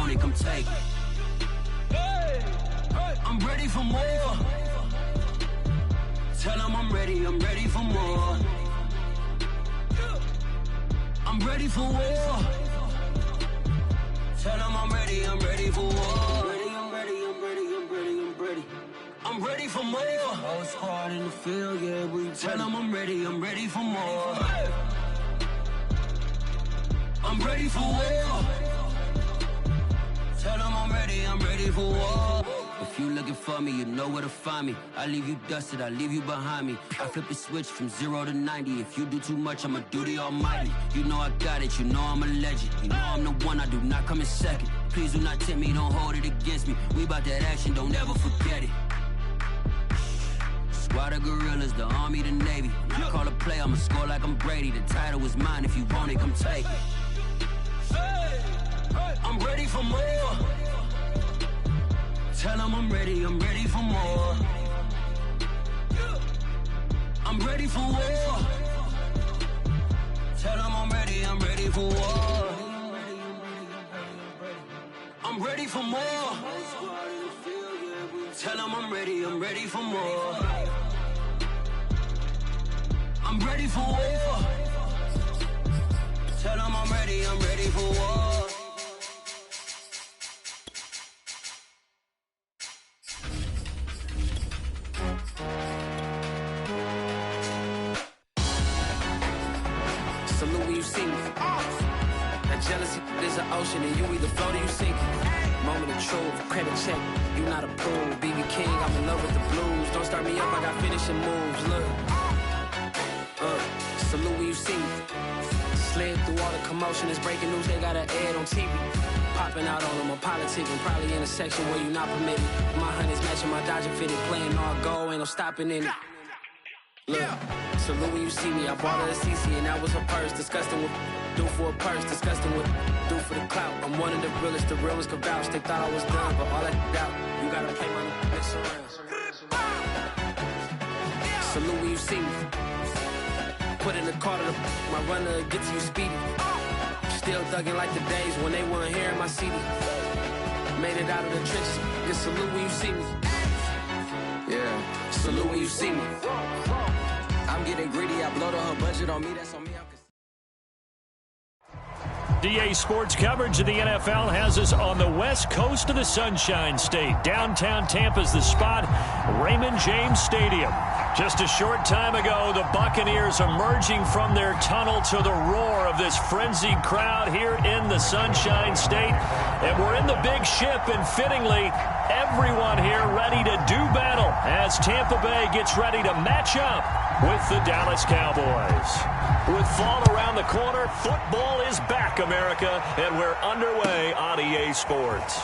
want it, come take it. I'm ready for more. Tell them I'm ready for more. I'm ready for war. Tell them I'm ready for war. I'm ready for more. Whole squad in the field, yeah, we tell them I'm ready for more. I'm ready for war. Tell them I'm ready for war. If you looking for me, you know where to find me. I leave you dusted, I leave you behind me. I flip the switch from 0 to 90. If you do too much, I'ma do the almighty. You know I got it, you know I'm a legend. You know I'm the one, I do not come in second. Please do not tempt me, don't hold it against me. We bout that action, don't ever forget it. Squad of gorillas, the army, the navy. When I call a play, I'ma score like I'm Brady. The title is mine, if you want it, come take it. I'm ready for more. Tell them I'm ready for more. I'm ready for war. Tell them I'm ready for war. I'm ready for more. Tell them I'm ready for more. I'm ready for war. Tell them I'm ready for war. Salute when you see me. That jealousy is an ocean, and you either float or you sink. Moment of truth, credit check. You not approved. BB King, I'm in love with the blues. Don't start me up, I got finishing moves. Look. Salute when you see me. Slid through all the commotion. It's breaking news, they got an ad on TV. Popping out on them, I'm politicking. Probably in a section where you not permitted. My honey's matching my Dodger fitted. Playing all go, ain't no stopping in it. Look, salute when you see me. I bought her a CC and that was her purse. Disgusting with do for a purse. Disgusting with do for the clout. I'm one of the realest could vouch. They thought I was done, but all I doubt. You gotta play my mix around. Salute when you see me. Put in the car to my runner gets you speedy. Still thugging like the days when they weren't here in my CD. Made it out of the trenches. Just salute when you see me. Yeah, salute when you see me. I'm getting greedy, I blowed her budget on me, that's on me. DA Sports coverage of the NFL has us on the west coast of the Sunshine State. Downtown Tampa's the spot, Raymond James Stadium. Just a short time ago, the Buccaneers emerging from their tunnel to the roar of this frenzied crowd here in the Sunshine State. And we're in the big ship, and fittingly, everyone here ready to do battle as Tampa Bay gets ready to match up with the Dallas Cowboys. With fall around the corner, football is back, America, and we're underway on EA Sports.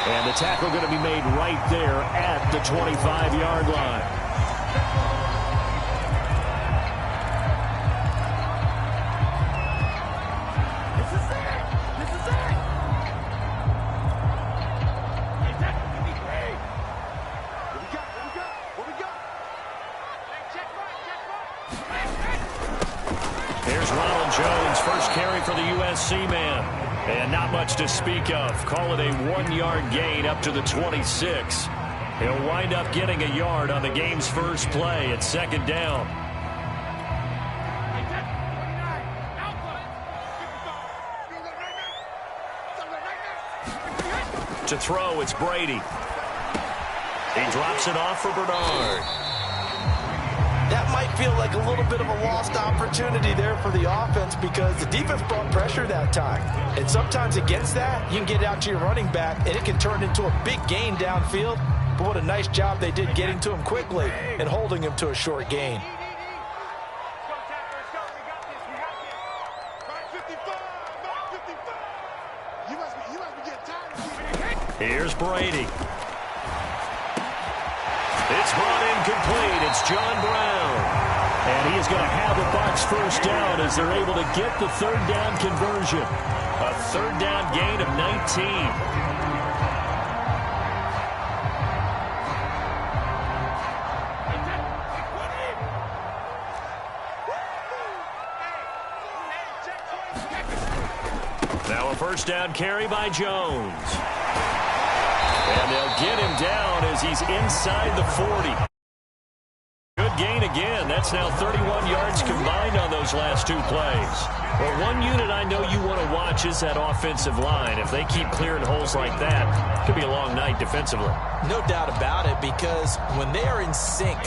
And the tackle going to be made right there at the 25-yard line. For the USC man, and not much to speak of. Call it a 1-yard gain up to the 26. He'll wind up getting a yard on the game's first play at second down. To throw, it's Brady. He drops it off for Bernard. That might feel like a little bit of a lost opportunity there for the offense because the defense brought pressure that time. And sometimes against that, you can get out to your running back, and it can turn into a big gain downfield. But what a nice job they did getting to him quickly and holding him to a short gain. Here's Brady. It's brought in complete. It's John Brown. And he is going to have a Bucs first down as they're able to get the third down conversion. A third down gain of 19. Now a first down carry by Jones. And they'll get him down as he's inside the 40. Good gain again. That's now 31 yards combined on those last two plays. Well, one unit I know you want to watch is that offensive line. If they keep clearing holes like that, it could be a long night defensively. No doubt about it, because when they are in sync,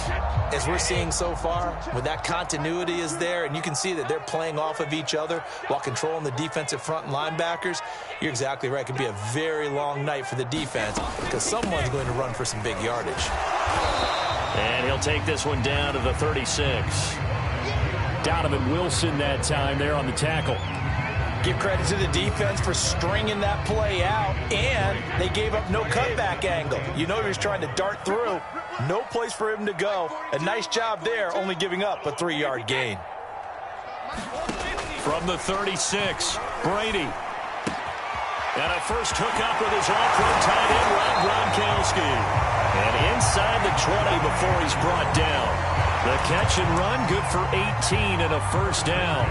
as we're seeing so far, when that continuity is there, and you can see that they're playing off of each other while controlling the defensive front and linebackers, you're exactly right. It could be a very long night for the defense because someone's going to run for some big yardage. And he'll take this one down to the 36. Donovan Wilson that time there on the tackle. Give credit to the defense for stringing that play out, and they gave up no cutback angle. You know he was trying to dart through. No place for him to go. A nice job there, only giving up a 3-yard gain. From the 36, Brady. And a first hookup with his off-road tight end, Rob Gronkowski. And inside the 20 before he's brought down. The catch and run, good for 18 and a first down.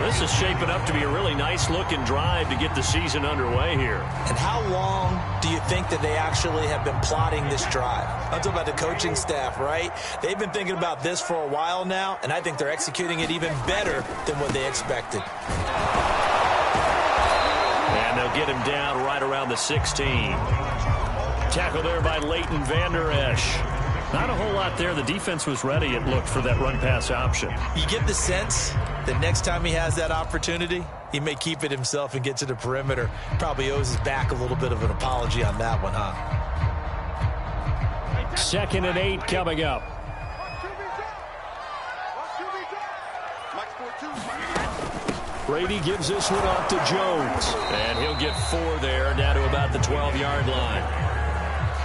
This is shaping up to be a really nice-looking drive to get the season underway here. And how long do you think that they actually have been plotting this drive? I'm talking about the coaching staff, right? They've been thinking about this for a while now, and I think they're executing it even better than what they expected. And they'll get him down right around the 16. Tackle there by Leighton Vander Esch. Not a whole lot there. The defense was ready, it looked, for that run-pass option. You get the sense that next time he has that opportunity, he may keep it himself and get to the perimeter. Probably owes his back a little bit of an apology on that one, huh? 2nd and 8 coming up. Brady gives this one off to Jones. And he'll get 4 there, down to about the 12-yard line.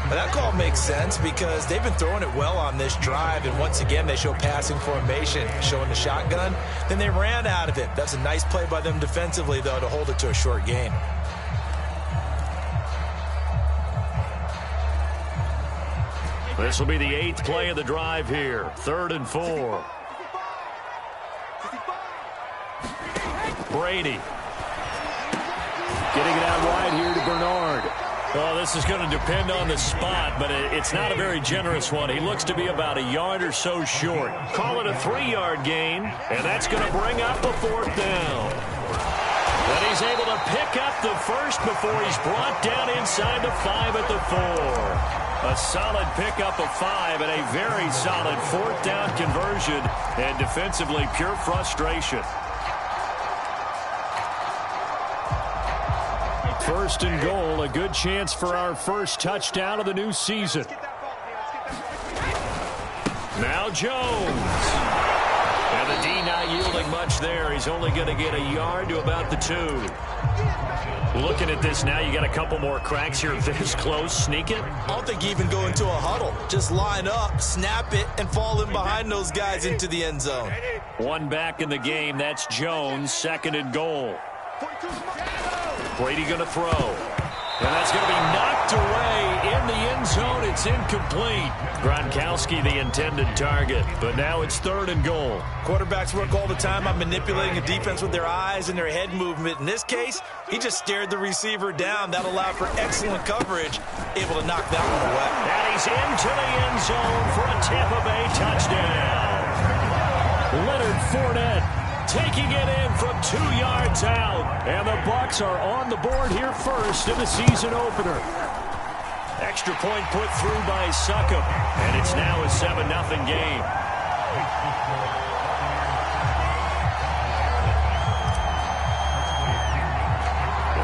Well, that call makes sense because they've been throwing it well on this drive, and once again they show passing formation, showing the shotgun. Then they ran out of it. That's a nice play by them defensively, though, to hold it to a short gain. This will be the 8th play of the drive here. 3rd and 4. Brady. Getting it out wide here to Bernard. Oh, this is going to depend on the spot, but it's not a very generous one. He looks to be about a yard or so short. Call it a 3-yard gain, and that's going to bring up a 4th down. But he's able to pick up the first before he's brought down inside the 5 at the 4. A solid pickup of 5 and a very solid 4th down conversion, and defensively pure frustration. 1st and goal, a good chance for our first touchdown of the new season. Now Jones. And the D not yielding much there. He's only going to get a yard to about the 2. Looking at this now, you got a couple more cracks here this close. Sneak it? I don't think you even go into a huddle. Just line up, snap it, and fall in behind those guys into the end zone. One back in the game. That's Jones. 2nd and goal. Brady going to throw. And that's going to be knocked away in the end zone. It's incomplete. Gronkowski the intended target, but now it's 3rd and goal. Quarterbacks work all the time on manipulating a defense with their eyes and their head movement. In this case, he just stared the receiver down. That allowed for excellent coverage, able to knock that one away. And he's into the end zone for a Tampa Bay touchdown. Leonard Fournette taking it in from 2 yards out. And the Bucs are on the board here first in the season opener. Extra point put through by Succop. And it's now a 7-0 game.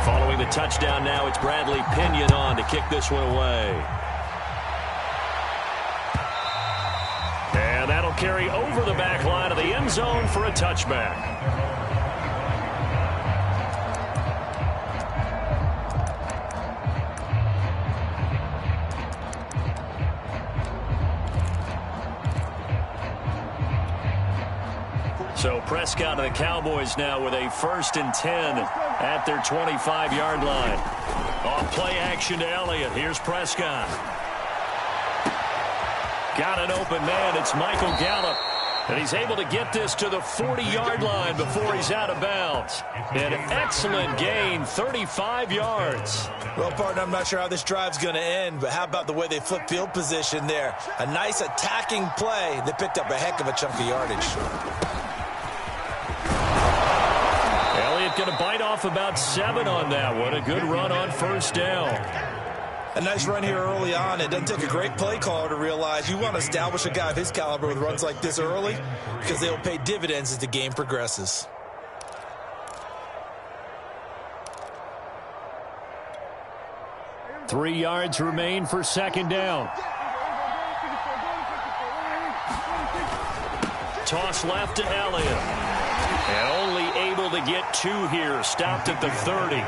Following the touchdown now, it's Bradley Pinion on to kick this one away. And that'll carry over the back line of the end zone for a touchback. So Prescott and the Cowboys now with a 1st and 10 at their 25-yard line. Off play action to Elliott. Here's Prescott. Got an open man. It's Michael Gallup. And he's able to get this to the 40-yard line before he's out of bounds. An excellent gain, 35 yards. Well, partner, I'm not sure how this drive's going to end, but how about the way they flip field position there? A nice attacking play. They picked up a heck of a chunk of yardage. Elliott going to bite off about 7 on that one. A good run on first down. A nice run here early on. It doesn't take a great play caller to realize you want to establish a guy of his caliber with runs like this early because they will pay dividends as the game progresses. Three yards remain for second down. Toss left to Elliott. And only able to get 2 here. Stopped at the 30.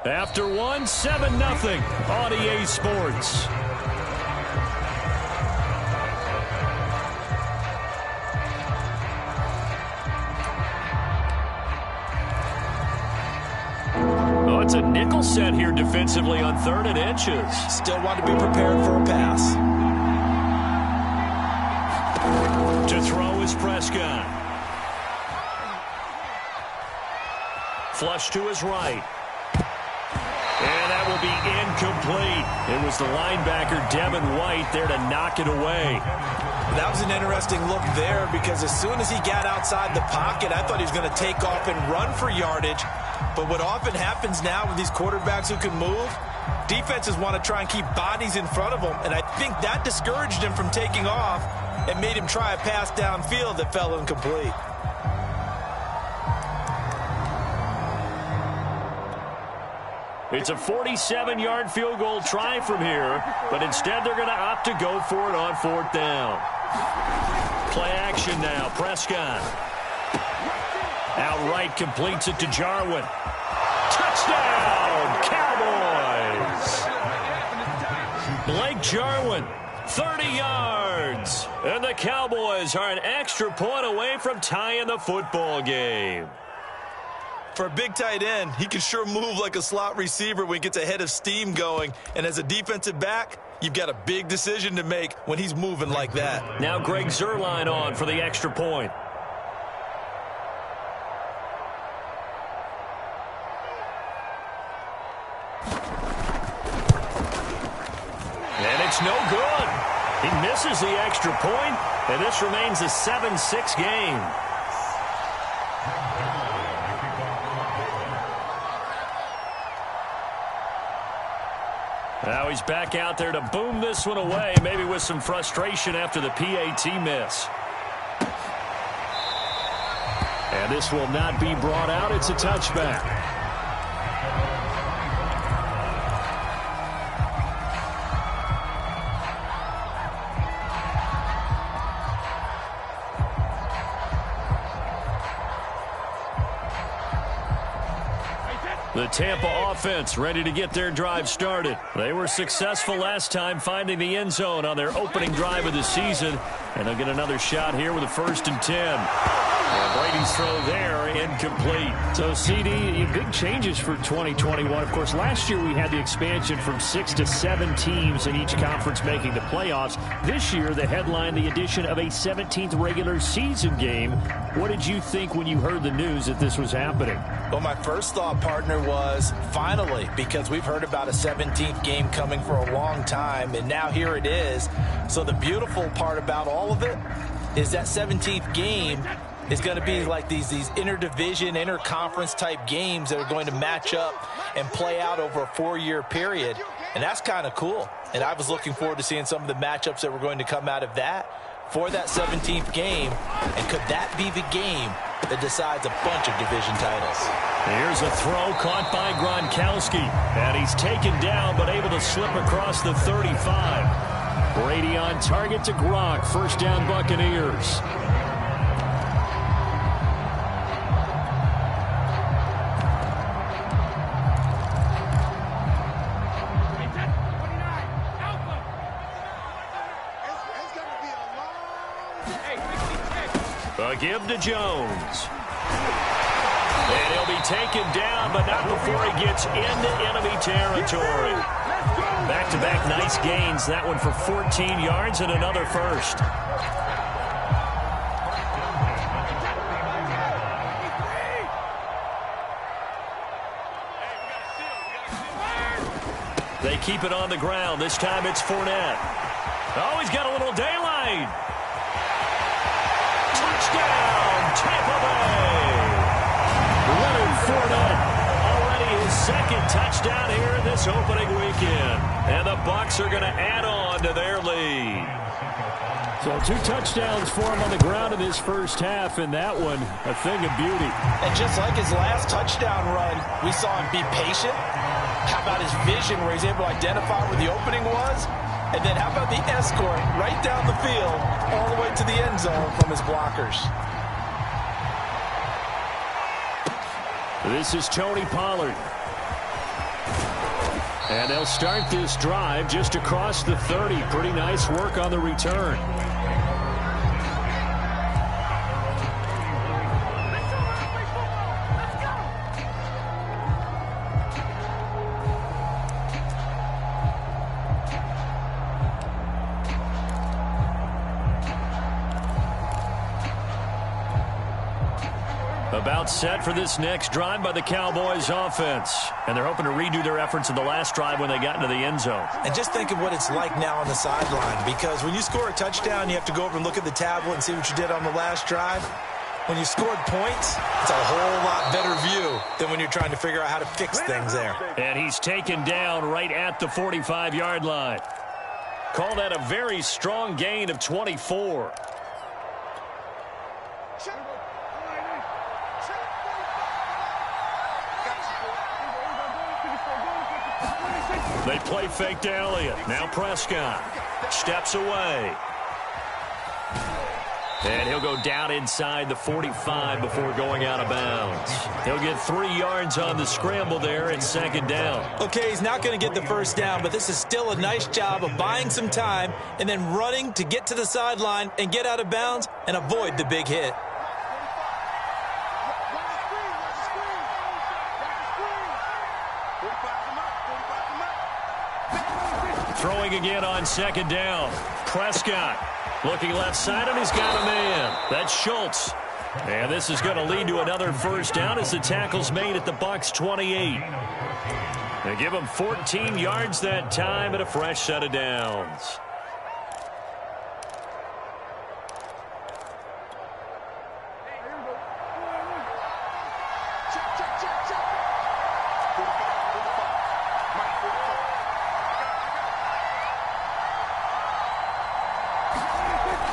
After 1, 7-0 on EA Sports. Oh, it's a nickel set here defensively on 3rd and inches. Still want to be prepared for a pass. To throw is Prescott. Flush to his right. And that will be incomplete. It was the linebacker, Devin White, there to knock it away. That was an interesting look there because as soon as he got outside the pocket, I thought he was going to take off and run for yardage. But what often happens now with these quarterbacks who can move, defenses want to try and keep bodies in front of them. And I think that discouraged him from taking off and made him try a pass downfield that fell incomplete. It's a 47-yard field goal try from here, but instead they're going to opt to go for it on 4th down. Play action now, Prescott. Outright completes it to Jarwin. Touchdown, Cowboys! Blake Jarwin, 30 yards. And the Cowboys are an extra point away from tying the football game. For a big tight end, he can sure move like a slot receiver when he gets a head of steam going. And as a defensive back, you've got a big decision to make when he's moving like that. Now Greg Zuerlein on for the extra point. And it's no good. He misses the extra point, and this remains a 7-6 game. Now he's back out there to boom this one away, maybe with some frustration after the PAT miss. And this will not be brought out. It's a touchback. The Tampa offense ready to get their drive started. They were successful last time finding the end zone on their opening drive of the season. And they'll get another shot here with a 1st and 10. And Brady's throw there, incomplete. So, CD, big changes for 2021. Of course, last year we had the expansion from 6 to 7 teams in each conference making the playoffs. This year, the headline, the addition of a 17th regular season game. What did you think when you heard the news that this was happening? Well, my first thought, partner, was finally, because we've heard about a 17th game coming for a long time, and now here it is. So the beautiful part about all of it is that 17th game is going to be like these interdivision, interconference type games that are going to match up and play out over a 4-year period. And that's kind of cool. And I was looking forward to seeing some of the matchups that were going to come out of that for that 17th game. And could that be the game that decides a bunch of division titles? Here's a throw caught by Gronkowski. And he's taken down but able to slip across the 35. Brady on target to Gronk. 1st down, Buccaneers. A A give to Jones. And he'll be taken down, but not before he gets into enemy territory. Back-to-back nice gains. That one for 14 yards and another first. They keep it on the ground. This time it's Fournette. Oh, he's got a little daylight. Touchdown, Tampa Bay. Leonard Fournette, already his second touchdown here in this opening weekend. And the Bucs are going to add on to their lead. So 2 touchdowns for him on the ground in his first half, and that one a thing of beauty. And just like his last touchdown run, we saw him be patient. How about his vision where he's able to identify where the opening was? And then how about the escort right down the field all the way to the end zone from his blockers? This is Tony Pollard. And they'll start this drive just across the 30. Pretty nice work on the return. About set for this next drive by the Cowboys offense. And they're hoping to redo their efforts in the last drive when they got into the end zone. And just think of what it's like now on the sideline, because when you score a touchdown, you have to go over and look at the tablet and see what you did on the last drive. When you scored points, it's a whole lot better view than when you're trying to figure out how to fix things there. And he's taken down right at the 45-yard line. Call that a very strong gain of 24. They play fake to Elliott. Now Prescott steps away. And he'll go down inside the 45 before going out of bounds. He'll get 3 yards on the scramble there at second down. Okay, he's not going to get the first down, but this is still a nice job of buying some time and then running to get to the sideline and get out of bounds and avoid the big hit. Throwing again on second down. Prescott looking left side, and he's got a man. That's Schultz. And this is going to lead to another first down as the tackle's made at the Bucs 28. They give him 14 yards that time and a fresh set of downs.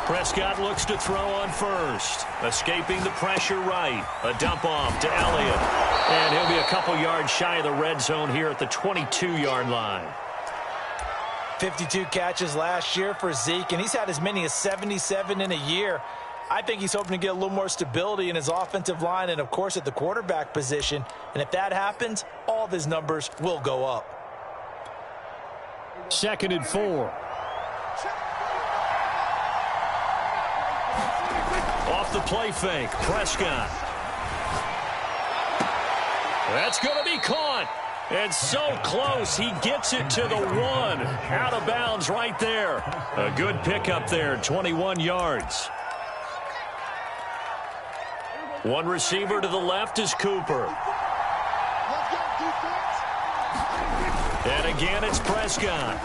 Prescott looks to throw on first. Escaping the pressure right. A dump off to Elliott. And he'll be a couple yards shy of the red zone here at the 22-yard line. 52 catches last year for Zeke, and he's had as many as 77 in a year. I think he's hoping to get a little more stability in his offensive line and, of course, at the quarterback position. And if that happens, all of his numbers will go up. 2nd and 4. Off the play fake, Prescott. That's going to be caught. And so close, he gets it to the 1. Out of bounds right there. A good pickup there, 21 yards. One receiver to the left is Cooper. And again, it's Prescott.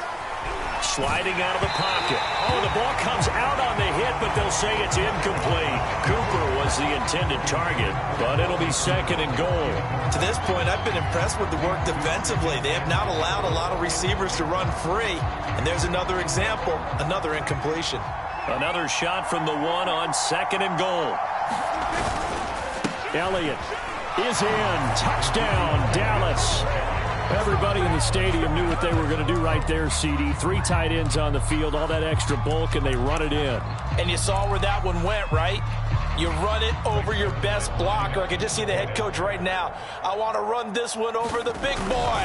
Sliding out of the pocket. Oh, the ball comes out on the hit, but they'll say it's incomplete. Cooper was the intended target, but it'll be 2nd and goal. To this point, I've been impressed with the work defensively. They have not allowed a lot of receivers to run free. And there's another example, another incompletion. Another shot from the 1 on 2nd and goal. Elliott is in. Touchdown, Dallas. Everybody in the stadium knew what they were going to do right there, CD. 3 tight ends on the field, all that extra bulk, and they run it in. And you saw where that one went, right? You run it over your best blocker. I can just see the head coach right now. I want to run this one over the big boy.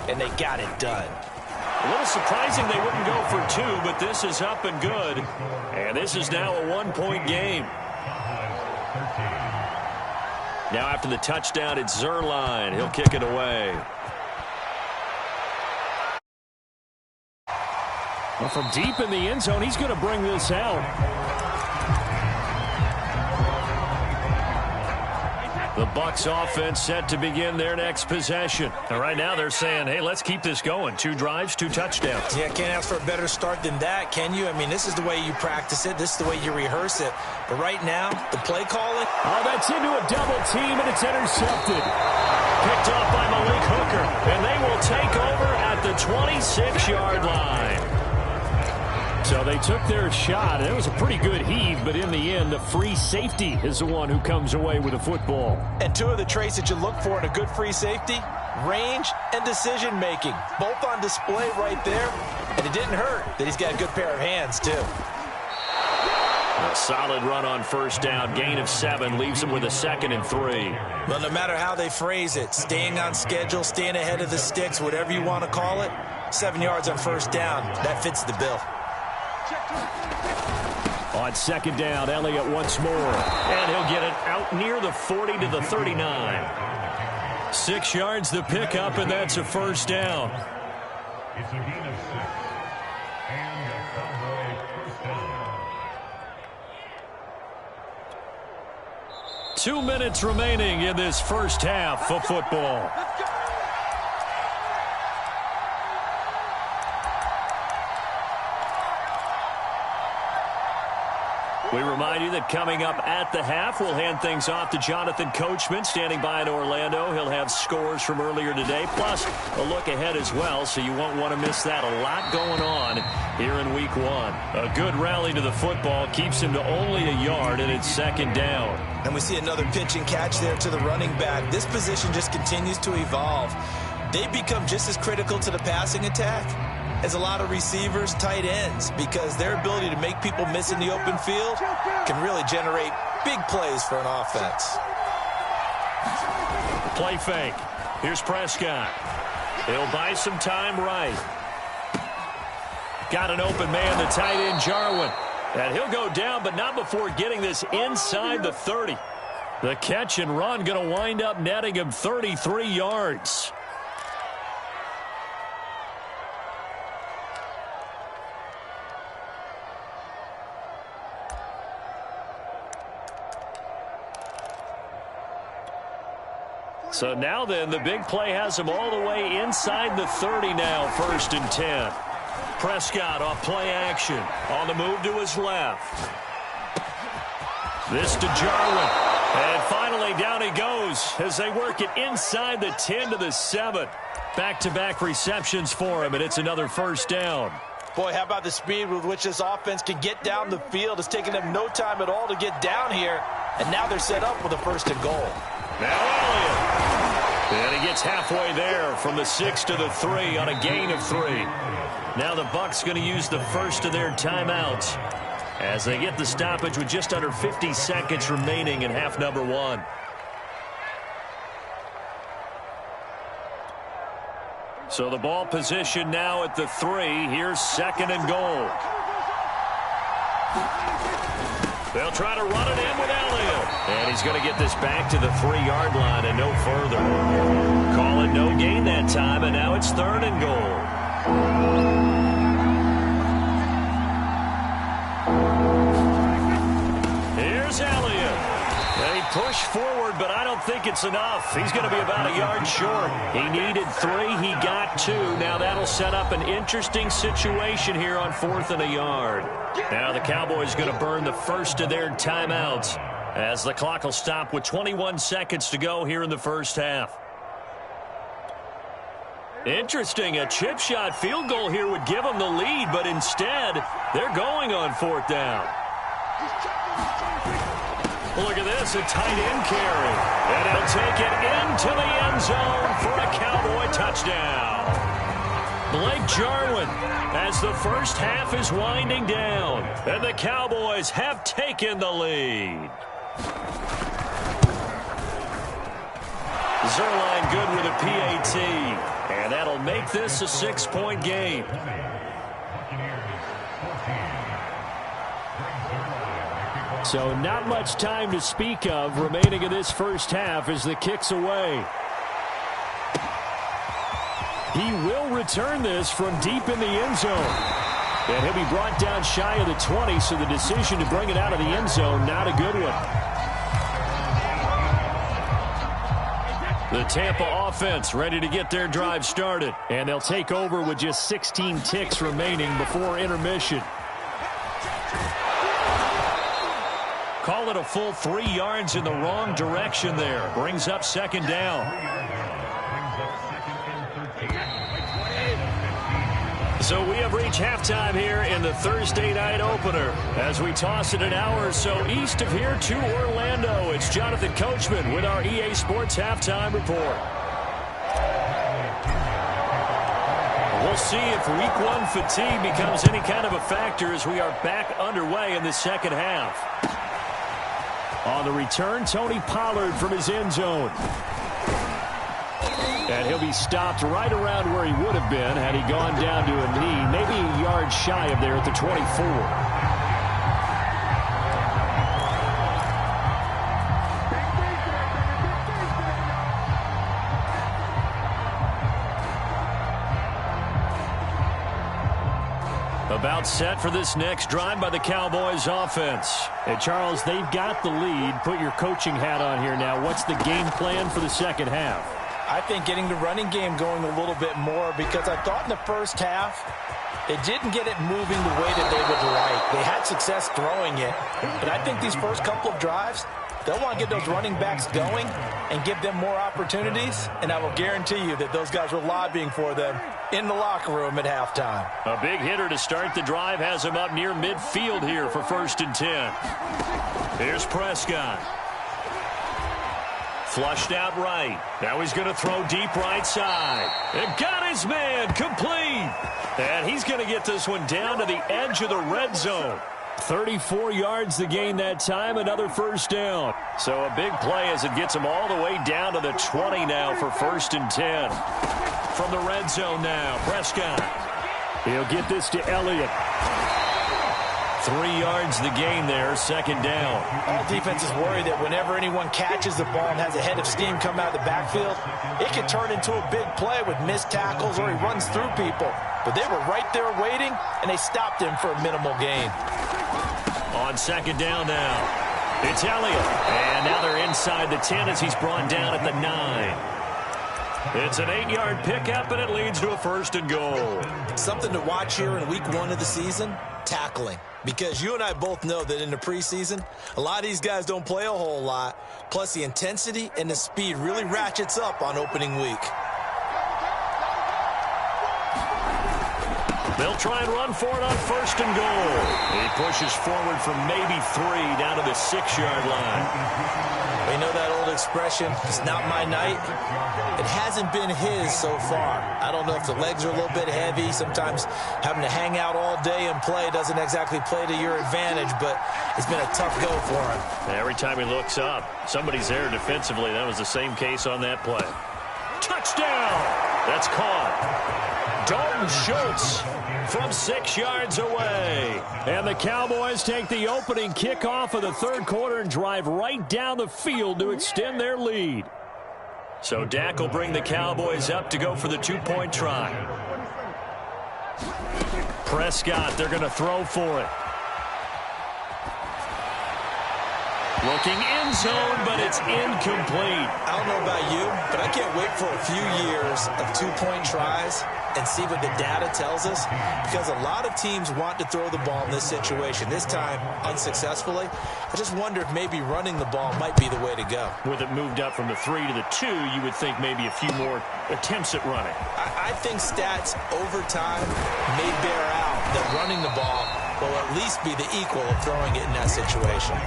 And they got it done. A little surprising they wouldn't go for 2, but this is up and good. And this is now a 1-point game. Now after the touchdown, it's Zerline. He'll kick it away. Well, from deep in the end zone, he's going to bring this out. The Bucs offense set to begin their next possession. And right now they're saying, hey, let's keep this going. 2 drives, 2 touchdowns. Yeah, can't ask for a better start than that, can you? I mean, this is the way you practice it. This is the way you rehearse it. But right now, the play calling. Oh, that's into a double team, and it's intercepted. Picked off by Malik Hooker. And they will take over at the 26-yard line. So they took their shot. It was a pretty good heave, but in the end, the free safety is the one who comes away with the football. And 2 of the traits that you look for in a good free safety, range and decision-making. Both on display right there. And it didn't hurt that he's got a good pair of hands, too. A solid run on first down. Gain of 7 leaves him with a 2nd and 3. Well, no matter how they phrase it, staying on schedule, staying ahead of the sticks, whatever you want to call it, 7 yards on first down, that fits the bill. On 2nd down, Elliott once more. And he'll get it out near the 40 to the 39. 6 yards the pickup, and that's a first down. It's a gain of 6. And a Cowboy first down. 2 minutes remaining in this first half of football. We remind you that coming up at the half, we'll hand things off to Jonathan Coachman, standing by in Orlando. He'll have scores from earlier today, plus a look ahead as well, so you won't want to miss that. A lot going on here in Week 1. A good rally to the football keeps him to only a yard, and it's 2nd down. And we see another pitch and catch there to the running back. This position just continues to evolve. They become just as critical to the passing attack as a lot of receivers, tight ends, because their ability to make people miss in the open field can really generate big plays for an offense. Play fake. Here's Prescott. He'll buy some time right. Got an open man, the tight end, Jarwin. And he'll go down, but not before getting this inside the 30. The catch and run going to wind up netting him 33 yards. So now then, the big play has him all the way inside the 30 now, 1st and 10. Prescott off play action. On the move to his left. This to Jarwin. And finally down he goes as they work it inside the 10 to the 7. Back-to-back receptions for him, and it's another first down. Boy, how about the speed with which this offense can get down the field? It's taken them no time at all to get down here, and now they're set up with a 1st and goal. Now Elliott. And he gets halfway there from the 6 to the 3 on a gain of 3. Now the Bucs going to use the first of their timeouts as they get the stoppage with just under 50 seconds remaining in half number 1. So the ball position now at the 3. Here's 2nd and goal. They'll try to run it in with Elliott. And he's going to get this back to the 3-yard line and no further. Call it no gain that time, and now it's 3rd and goal. Here's Elliott. They push forward, but I don't think it's enough. He's going to be about a yard short. He needed 3. He got 2. Now that'll set up an interesting situation here on 4th and a yard. Now the Cowboys going to burn the first of their timeouts as the clock will stop with 21 seconds to go here in the first half. Interesting, a chip shot field goal here would give them the lead, but instead they're going on 4th down. Look at this, a tight end carry. And he'll take it into the end zone for a Cowboy touchdown. Blake Jarwin as the first half is winding down. And the Cowboys have taken the lead. Zerline good with a PAT. And that'll make this a 6-point game. So not much time to speak of remaining in this first half as the kick's away. He will return this from deep in the end zone. And he'll be brought down shy of the 20, so the decision to bring it out of the end zone, not a good one. The Tampa offense ready to get their drive started. And they'll take over with just 16 ticks remaining before intermission. Call it a full 3 yards in the wrong direction there. Brings up second down. So we have reached halftime here in the Thursday night opener. As we toss it an hour or so east of here to Orlando, it's Jonathan Coachman with our EA Sports Halftime Report. We'll see if week 1 fatigue becomes any kind of a factor as we are back underway in the second half. On the return, Tony Pollard from his end zone. And he'll be stopped right around where he would have been had he gone down to a knee, maybe a yard shy of there at the 24. About set for this next drive by the Cowboys offense. Hey, Charles, they've got the lead. Put your coaching hat on here now. What's the game plan for the second half? I think getting the running game going a little bit more, because I thought in the first half they didn't get it moving the way that they would like. They had success throwing it, but I think these first couple of drives, they'll want to get those running backs going and give them more opportunities, and I will guarantee you that those guys were lobbying for them in the locker room at halftime. A big hitter to start the drive has him up near midfield here for 1st and 10. Here's Prescott. Flushed out right. Now he's going to throw deep right side. And got his man complete. And he's going to get this one down to the edge of the red zone. 34 yards the gain that time, another first down. So a big play as it gets him all the way down to the 20 now for 1st and 10. From the red zone now, Prescott. He'll get this to Elliott. 3 yards the gain there, second down. All defenses worry that whenever anyone catches the ball and has a head of steam come out of the backfield, it can turn into a big play with missed tackles or he runs through people. But they were right there waiting, and they stopped him for a minimal gain. On second down now, it's Elliott. And now they're inside the 10 as he's brought down at the 9. It's an 8-yard pickup, and it leads to a 1st and goal. Something to watch here in week 1 of the season, tackling. Because you and I both know that in the preseason, a lot of these guys don't play a whole lot. Plus, the intensity and the speed really ratchets up on opening week. They'll try and run for it on 1st and goal. He pushes forward from maybe 3 down to the 6-yard line. We know that old expression, it's not my night. It hasn't been his so far. I don't know if the legs are a little bit heavy. Sometimes having to hang out all day and play doesn't exactly play to your advantage, but it's been a tough go for him. Every time he looks up, somebody's there defensively. That was the same case on that play. Touchdown! That's caught. Dalton Schultz from 6 yards away. And the Cowboys take the opening kickoff of the third quarter and drive right down the field to extend their lead. So Dak will bring the Cowboys up to go for the 2-point try. Prescott, they're going to throw for it. Looking end zone, but it's incomplete. I don't know about you, but I can't wait for a few years of 2-point tries and see what the data tells us, because a lot of teams want to throw the ball in this situation. This time, unsuccessfully. I just wonder if maybe running the ball might be the way to go. With it moved up from the 3 to the 2, you would think maybe a few more attempts at running. I think stats over time may bear out that running the ball will at least be the equal of throwing it in that situation.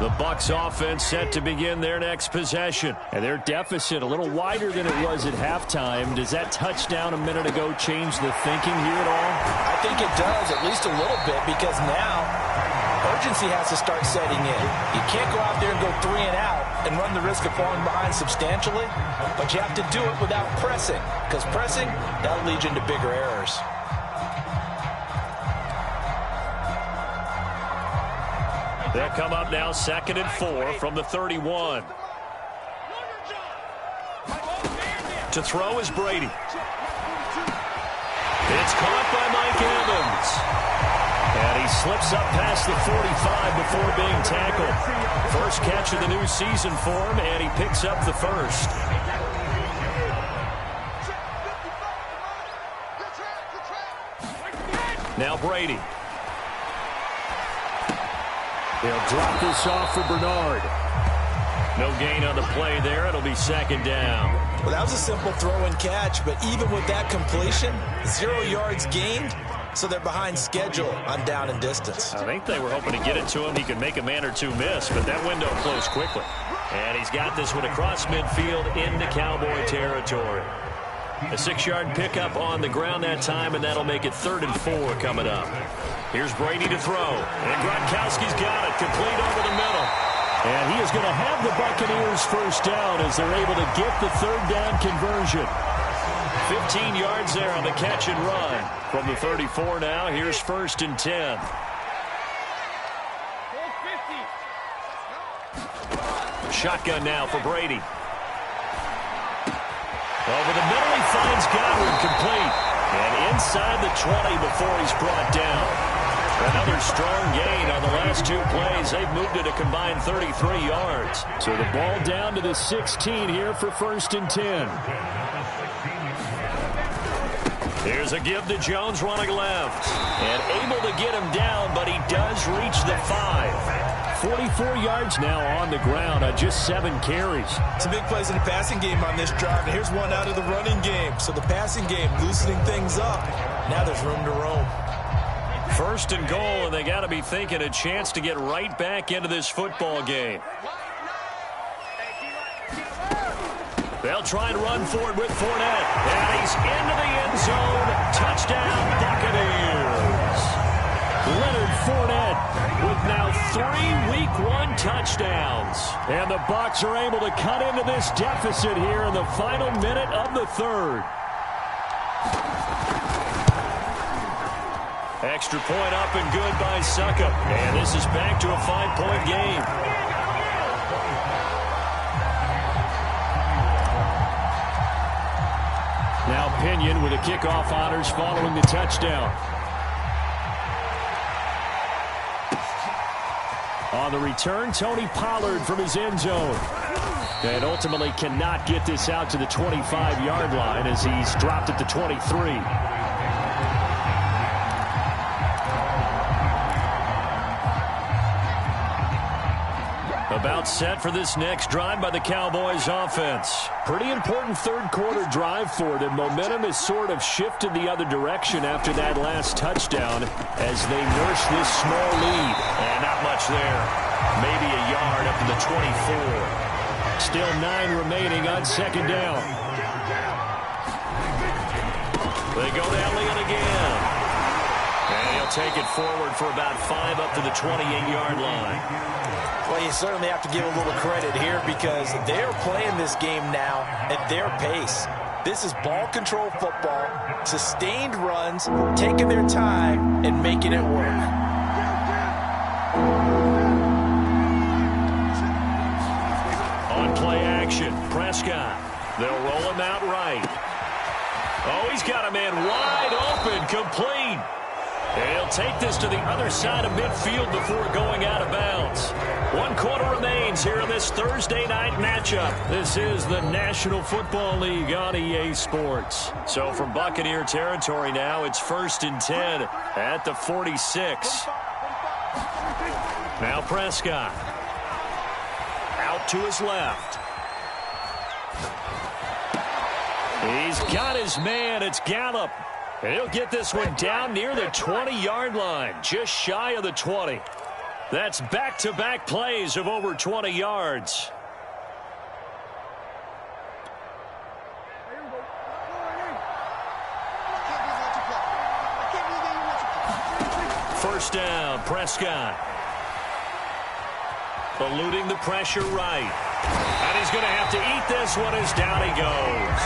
The Bucs offense set to begin their next possession. And their deficit a little wider than it was at halftime. Does that touchdown a minute ago change the thinking here at all? I think it does, at least a little bit, because now urgency has to start setting in. You can't go out there and go 3 and out and run the risk of falling behind substantially, but you have to do it without pressing, because pressing, that'll lead you into bigger errors. They'll come up now 2nd and 4 from the 31. To throw is Brady. It's caught by Mike Evans. And he slips up past the 45 before being tackled. First catch of the new season for him, and he picks up the first. Now Brady. They'll drop this off for Bernard. No gain on the play there. It'll be 2nd down. Well, that was a simple throw and catch, but even with that completion, 0 yards gained, so they're behind schedule on down and distance. I think they were hoping to get it to him. He could make a man or two miss, but that window closed quickly. And he's got this one across midfield into Cowboy territory. A 6-yard pickup on the ground that time, and that'll make it 3rd and 4 coming up. Here's Brady to throw. And Gronkowski's got it. Complete over the middle. And he is going to have the Buccaneers first down as they're able to get the 3rd down conversion. 15 yards there on the catch and run. From the 34 now, here's 1st and 10. Shotgun now for Brady. Over the middle, he finds Godwin complete. And inside the 20 before he's brought down. Another strong gain on the last 2 plays. They've moved it a combined 33 yards. So the ball down to the 16 here for 1st and 10. Here's a give to Jones running left. And able to get him down, but he does reach the 5. 44 yards now on the ground on just 7 carries. Some big plays in the passing game on this drive. And here's one out of the running game. So the passing game loosening things up. Now there's room to roam. 1st and goal, and they got to be thinking a chance to get right back into this football game. They'll try and run for it with Fournette. And he's into the end zone. Touchdown, Buccaneers. Leonard Fournette with now 3 Week 1 touchdowns. And the Bucs are able to cut into this deficit here in the final minute of the 3rd. Extra point up and good by Suckup. And this is back to a 5-point game. Now Pinion with the kickoff honors following the touchdown. On the return, Tony Pollard from his end zone. And ultimately cannot get this out to the 25-yard line as he's dropped at the 23. About set for this next drive by the Cowboys offense. Pretty important 3rd quarter drive for them. Momentum has sort of shifted the other direction after that last touchdown as they nurse this small lead. And not much there. Maybe a yard up to the 24. Still 9 remaining on 2nd down. They go to Elliott again. And he'll take it forward for about 5 up to the 28-yard line. Well, you certainly have to give a little credit here because they're playing this game now at their pace. This is ball control football, sustained runs, taking their time and making it work. On play action, Prescott. They'll roll him out right. Oh, he's got a man wide open, complete. And he'll take this to the other side of midfield before going out of bounds. 1 quarter remains here in this Thursday night matchup. This is the National Football League on EA Sports. So from Buccaneer territory now, it's 1st and 10 at the 46. Now Prescott. Out to his left. He's got his man. It's Gallup. And he'll get this one down near the 20-yard line, just shy of the 20. That's back-to-back plays of over 20 yards. First down, Prescott. Eluding the pressure right. And he's he's going to have to eat this one as down he goes.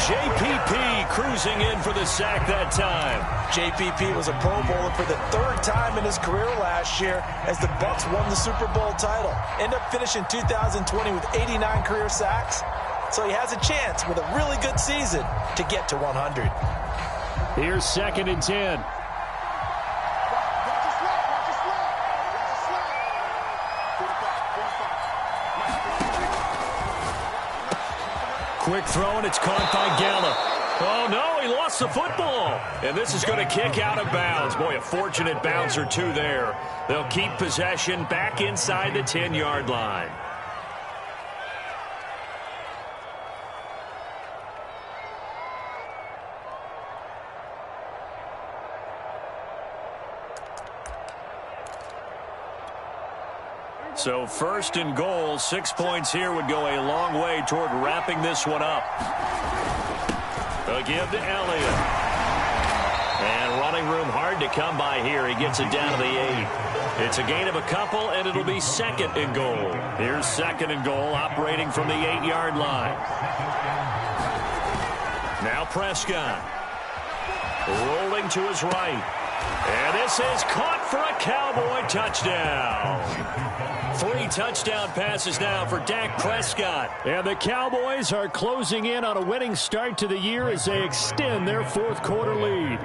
JPP cruising in for the sack that time. JPP was a Pro Bowler for the 3rd time in his career last year as the Bucs won the Super Bowl title. Ended up finishing 2020 with 89 career sacks. So he has a chance with a really good season to get to 100. Here's 2nd and 10. Quick throw, and it's caught by Gallup. Oh, no, he lost the football. And this is going to kick out of bounds. Boy, a fortunate bounce or two there. They'll keep possession back inside the 10-yard line. So 1st and goal, 6 points here would go a long way toward wrapping this one up. They'll give to Elliott. And running room hard to come by here. He gets it down to the 8. It's a gain of a couple, and it'll be 2nd and goal. Here's 2nd and goal, operating from the 8-yard line. Now Prescott. Rolling to his right. And this is caught for a Cowboy touchdown. 3 touchdown passes now for Dak Prescott. And the Cowboys are closing in on a winning start to the year as they extend their 4th quarter lead.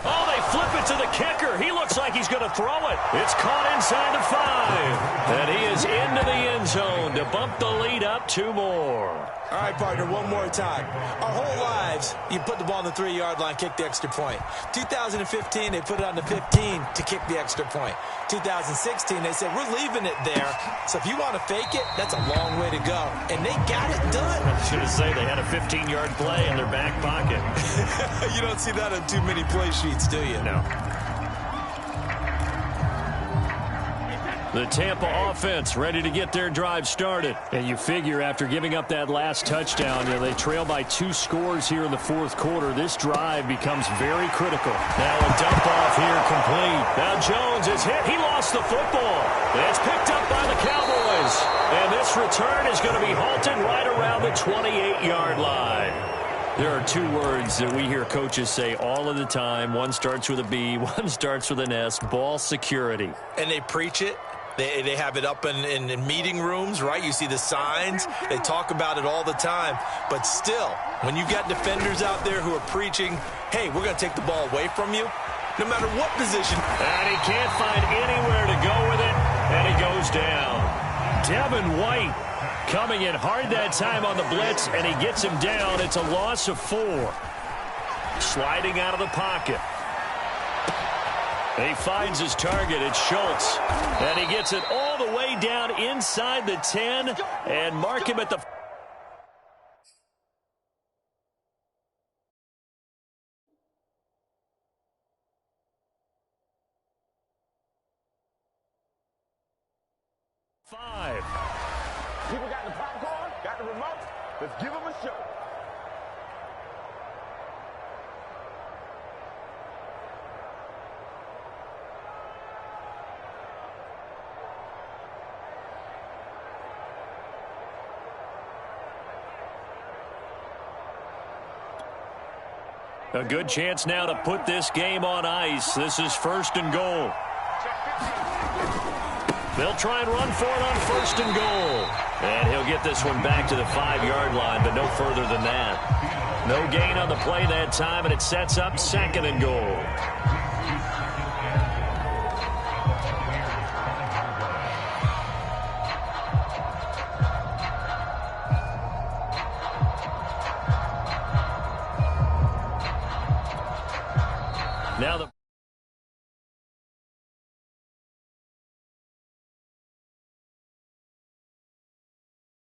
Oh, they flip it to the kicker. He looks like he's going to throw it. It's caught inside the 5. And he is into the end zone to bump the lead up 2 more. All right, partner, one more time. Our whole lives, you put the ball on the 3-yard line, kick the extra point. 2015, they put it on the 15 to kick the extra point. 2016, they said, we're leaving it there. So if you want to fake it, that's a long way to go. And they got it done. I was going to say they had a 15-yard play in their back pocket. You don't see that on too many play sheets, do you? No. The Tampa offense ready to get their drive started. And you figure after giving up that last touchdown, they trail by 2 scores here in the 4th quarter. This drive becomes very critical. Now a dump off here complete. Now Jones is hit. He lost the football. It's picked up by the Cowboys. And this return is going to be halted right around the 28-yard line. There are 2 words that we hear coaches say all of the time. One starts with a B, one starts with an S. Ball security. And they preach it. They have it up in meeting rooms, right? You see the signs. They talk about it all the time. But still, when you've got defenders out there who are preaching, hey, we're going to take the ball away from you, no matter what position. And he can't find anywhere to go with it, and he goes down. Devin White coming in hard that time on the blitz, and he gets him down. It's a loss of 4. Sliding out of the pocket. He finds his target. It's Schultz. And he gets it all the way down inside the 10 and mark him at the... Five. People got the popcorn, got the remote. Let's give them a show. A good chance now to put this game on ice. This is 1st and goal. They'll try and run for it on 1st and goal. And he'll get this one back to the 5-yard line, but no further than that. No gain on the play that time, and it sets up 2nd and goal. Now the